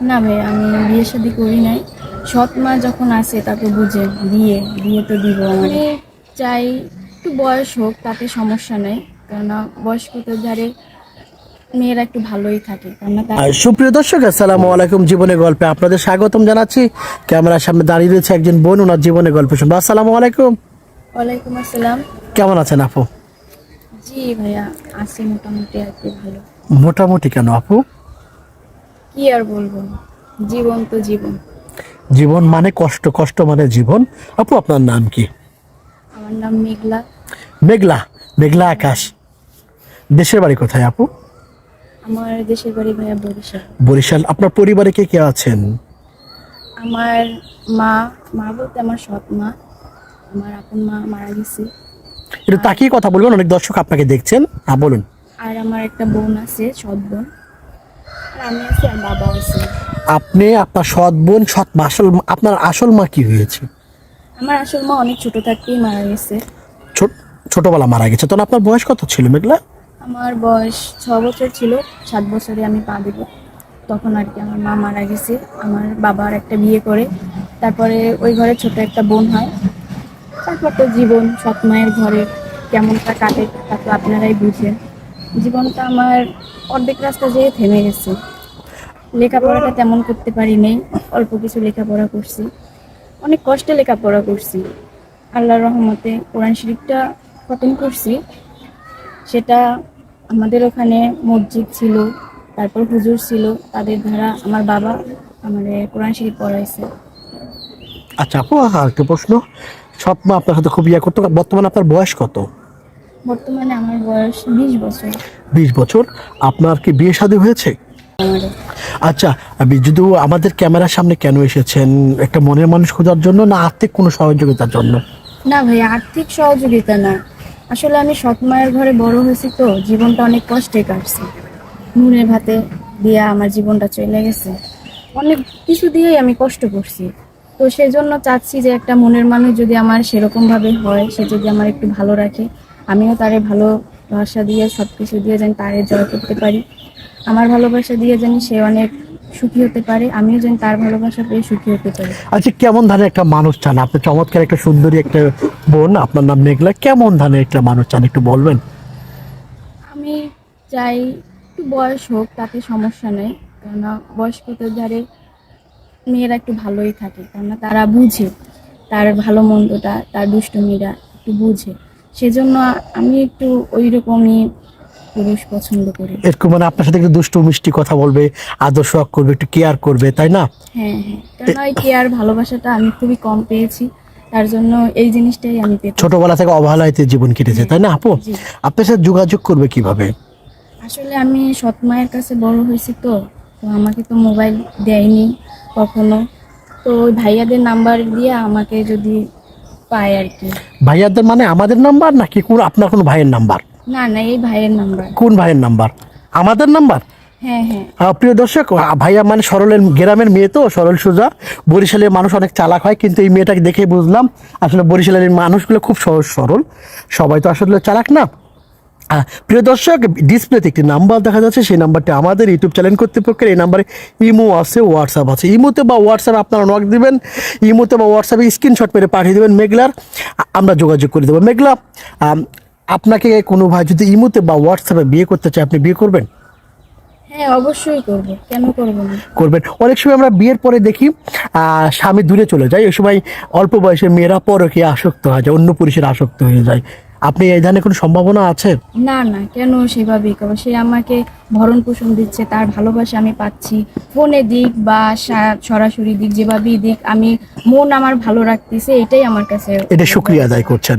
না ভাই, আমি বিয়ে শাদী করি নাই। সৎ মা যখন আসে তাকে বুঝে বিয়ে তো দিব। আমি চাই একটু বয়স হোক, তাতে সমস্যা নেই। কেননা বয়স্কদের ধারে মেয়েরা একটু ভালোই থাকে, কেননা সুপ্রিয় দর্শক, আসসালামু আলাইকুম। জীবনের গল্পে আপনাদের স্বাগতম জানাচ্ছি। ক্যামেরার সামনে দাঁড়িয়ে রয়েছে একজন বোন, ওনার জীবনের গল্প শুনবো। আসসালামু আলাইকুম। ওয়ালাইকুম আসসালাম। কেমন আছেন আপু? জি ভাইয়া, আছি মোটামুটি আর কি ভালো। মোটামুটি কেন আপু? কি আর বলবো, জীবন তো জীবন। জীবন মানে কষ্ট, কষ্ট মানে জীবন। আপু, আপনার নাম কি? আমার নাম মেঘলা। মেঘলা? মেঘলা আকাশ। দেশের বাড়ি কোথায় আপু? আমার দেশের বাড়ি ভাইয়া বরিশাল। বরিশাল। আপনার পরিবারে কে কে আছেন? আমার মা, বলতে আমার সৎ মা, আমার আপন মা মারা গেছে। একটু তাকিয়ে কথা বলবেন, অনেক দর্শক আপনাকে দেখছেন। হ্যাঁ, বলুন। আর আমার একটা বোন আছে, সৎ বোন। আর আমি আছি, আর বাবা আছে। আপনি, আপনার সৎ বোন, সৎ মা, আপনার আসল মা কি হয়েছে? আমার আসল মা অনেক ছোট থাকতেই মারা গেছে। ছোটবেলা মারা গেছে। তখন আপনার বয়স কত ছিল মেঘলা? আমার বয়স 6 বছর ছিল। 7 বছরে আমি পা দিব, তখন আর কি আমার মা মারা গেছে। আমার বাবার একটা বিয়ে করে, তারপরে ওই ঘরে ছোট একটা বোন হয়। তারপর তো জীবন সৎ মায়ের ঘরে কেমনটা কাটে তা তো আপনারাই বুঝেন। জীবনটা আমার অর্ধেক রাস্তা যেয়ে থেমে গেছে। লেখাপড়াটা তেমন করতে পারি নাই, অল্প কিছু লেখাপড়া করছি। অনেক কষ্টে লেখাপড়া করছি। আল্লাহর রহমতে কোরআন শরীফটা খতম করছি। সেটা আমাদের ওখানে মসজিদ ছিল, তারপর হুজুর ছিল, তাদের দ্বারা আমার বাবা আমাদের কোরআন শরীফ পড়াইছে। আচ্ছা আপু, আর একটা প্রশ্ন। সৎ মা আপনার সাথে খুব ইয়ে করতো। বর্তমানে আপনার বয়স কত? বর্তমানে আমার বয়স 20 বছর। 20 বছর। আপনার কি বিয়ে শাদী হয়েছে? আমাদের আচ্ছা, আপনি যদি আমাদের ক্যামেরার সামনে কেন এসেছেন? একটা মনের মানুষ খোঁজার জন্য, না আর্থিক কোনো সহযোগিতার জন্য? না ভাই, আর্থিক সহযোগিতা না। আসলে আমি সৎ মায়ের ঘরে বড় হয়েছি, তো জীবনটা অনেক কষ্টে কাটছে। নুনের ভাতে দিয়া আমার জীবনটা চলে গেছে। অনেক কিছু দিয়েই আমি কষ্ট করছি। তো সেজন্য চাচ্ছি যে একটা মনের মানুষ যদি আমার সেরকম ভাবে হয়, সে যদি আমার একটু ভালো রাখে, আমিও তারে ভালোবাসা দিয়ে সব কিছু দিয়ে যেন তারে জয় করতে পারি। আমার ভালোবাসা দিয়ে যেন সে অনেক সুখী হতে পারে, আমিও যেন তার ভালোবাসা পেয়ে সুখী হতে পারি। আচ্ছা, কেমন ধানের একটা মানুষ চান আপনি? চমৎকার একটা সুন্দরী একটা বোন, আপনার নাম মেঘলা। কেমন ধানের একটা মানুষ চান, একটু বলবেন? আমি চাই একটু বয়স হোক, তাতে সমস্যা নেই। কেননা বয়স্কদের ধারে মেয়েরা একটু ভালোই থাকে, কেননা তারা বুঝে তার ভালো মন্দটা, তার দুষ্টুমিরা একটু বুঝে। সেজন্য আমি একটু ওই রকমই পুরুষ পছন্দ করি। এরকম মানে আপনার সাথে একটু দুষ্টু মিষ্টি কথা বলবে, আদর্শ করবে, একটু কেয়ার করবে, তাই না? হ্যাঁ হ্যাঁ, কেননা ওই কেয়ার ভালোবাসাটা আমি খুবই কম পেয়েছি। তার জন্য এই জিনিসটাই আমি পেতে চাই। ছোটবেলা থেকে অবহেলায় জীবন কেটেছে, তাই না আপু? জি। আপনার সাথে যোগাযোগ করবে কিভাবে? আসলে আমি সৎ মায়ের কাছে বড় হয়েছি, তো তো আমাকে তো মোবাইল দেয়নি কখনো। তো ওই ভাইয়াদের নাম্বার দিয়ে আমাকে যদি পায় আর কি। ভাইয়াদের মানে আমাদের নাম্বার, নাকি কোন আপনার কোন ভাইয়ের নাম্বার? না না, এই ভাইয়ের নাম্বার। কোন ভাইয়ের নাম্বার? আমাদের নাম্বার? হ্যাঁ হ্যাঁ। প্রিয় দর্শক, ভাইয়া মানে সরলের গ্রামের মেয়ে, তো সরল সোজা। বরিশালের মানুষ অনেক চালাক হয়, কিন্তু এই মেয়েটাকে দেখে বুঝলাম আসলে বরিশালের মানুষগুলো খুব সহজ সরল। সবাই তো আসলে চালাক না। প্রিয় দর্শক, ডিসপ্লেতে একটি নাম্বার দেখা যাচ্ছে, সেই নাম্বারটি আমাদের ইউটিউব চ্যানেল কর্তৃপক্ষের। এই নাম্বারে ইমো আছে, হোয়াটসঅ্যাপ আছে। ইমোতে বা হোয়াটসঅ্যাপে আপনারা নক দিবেন, ইমোতে বা হোয়াটসঅ্যাপে স্ক্রিনশট মেরে পাঠিয়ে দেবেন মেঘলার, আমরা যোগাযোগ করে দেবো। মেঘলা, আপনাকে কোনো ভাই যদি ইমোতে বা হোয়াটসঅ্যাপে বিয়ে করতে চায়, আপনি বিয়ে করবেন? হ্যাঁ অবশ্যই করব, কেন করব না। করবেন। অনেক সময় আমরা বিয়ের পরে দেখি স্বামী দূরে চলে যায়, ওই সময় অল্প বয়সের মেয়েরা পরকীয়া আসক্ত হয়ে যায়, অন্য পুরুষের আসক্ত হয়ে যায়। আপনি এই ধরনের কোনো সম্ভাবনা আছে? না না, কেন সেভাবেই করবো? সে আমাকে ভরণ পোষণ দিচ্ছে, তার ভালোবাসা আমি পাচ্ছি। ফোনে দিক বা সরাসরি দিক, যেভাবেই দিক, আমি মন আমার ভালো রাখতেছে, এটাই আমার কাছে। এটা শুক্রিয়া আদায় করছেন।